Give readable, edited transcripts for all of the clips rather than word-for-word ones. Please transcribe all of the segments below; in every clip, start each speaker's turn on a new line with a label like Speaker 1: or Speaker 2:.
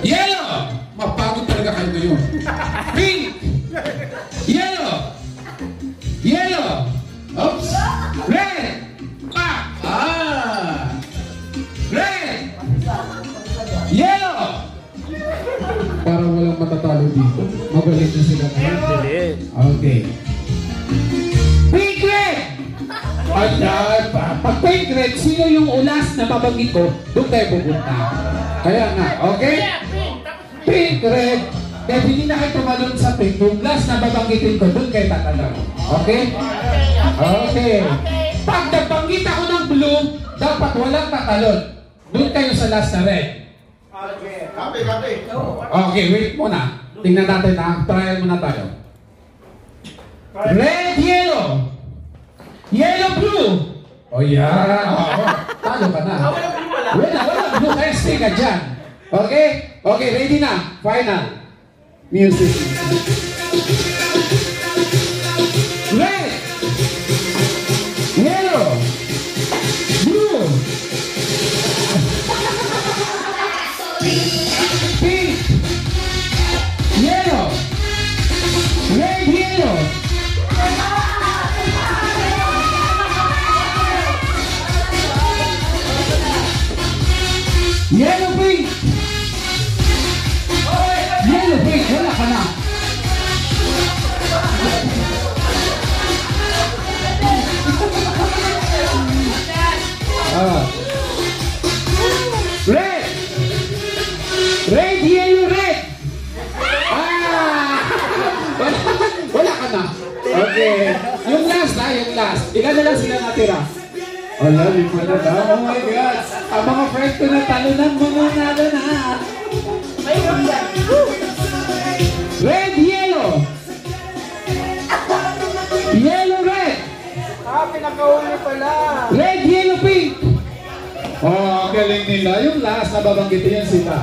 Speaker 1: Yellow! Mapagod talaga kayo ngayon. Pink! Yellow! Yellow! Oops! Red! Red! Yellow! Parang walang matatalo dito. Magaling na sila. Okay. Pink red! Ayan, pag pink red, sino yung ulas na mabanggit ko, doon tayo pupunta. Kaya nga, okay? Pink red. Kaya hindi na kayo tumalon sa pink. Yung last na babanggitin ko, doon kayo tatanong. Okay? Okay. Pag nabanggit ako ng blue, dapat walang tatalon. Doon kayo sa last na red. Okay, wait muna. Tingnan natin na. Trial muna tayo. Red, yellow. Yellow, blue. Oh, yeah. Talo ka na. Wala blue. Kaya stay ka dyan. Okay? Okay, ready na. Final. Music. Red. Yellow. Blue. Pink. Yellow. Red, yellow. Yellow, pink. Yellow, pink. Wala ka na. Red. Red, yellow, red. Wala ka na. Okay. Yung last na, yung last. Ilan na lang sila natira? Wala, lima na daw. Oh my God. Ang mga friends ko na talunan mo muna na. Red, yellow. Yellow, red.
Speaker 2: Pinakauli pala.
Speaker 1: Red, yellow, pink. Oh, galing nila. Yung last na babanggitin yan sila.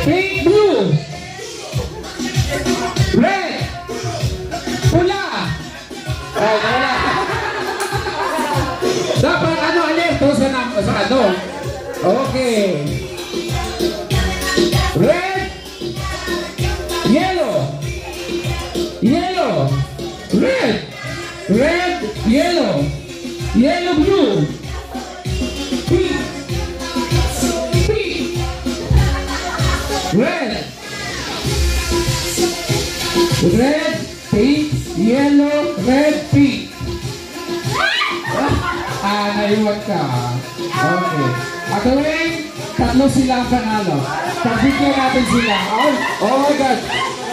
Speaker 1: Pink, blue. Red. Pula. Ay, wala. Dapat ano, alerto sa ano. Okay. Red. Yellow. Yellow. Red. Red. Yellow. Yellow, blue. Pink. Pink. Red. Red, pink, yellow, red, pink. Naiwan ka. Okay. At gawin, tatlo sila ang panalo. Pagbigyan natin sila. Oh my God.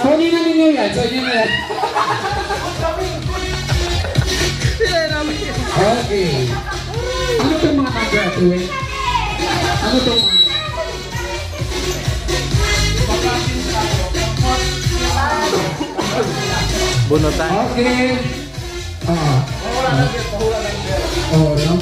Speaker 1: Kunin na ninyo yan. So yun na yan. Okay. Ano itong mga mag-graduate? Ano itong mga?
Speaker 3: Bunutan.
Speaker 1: Okay. Oh, no?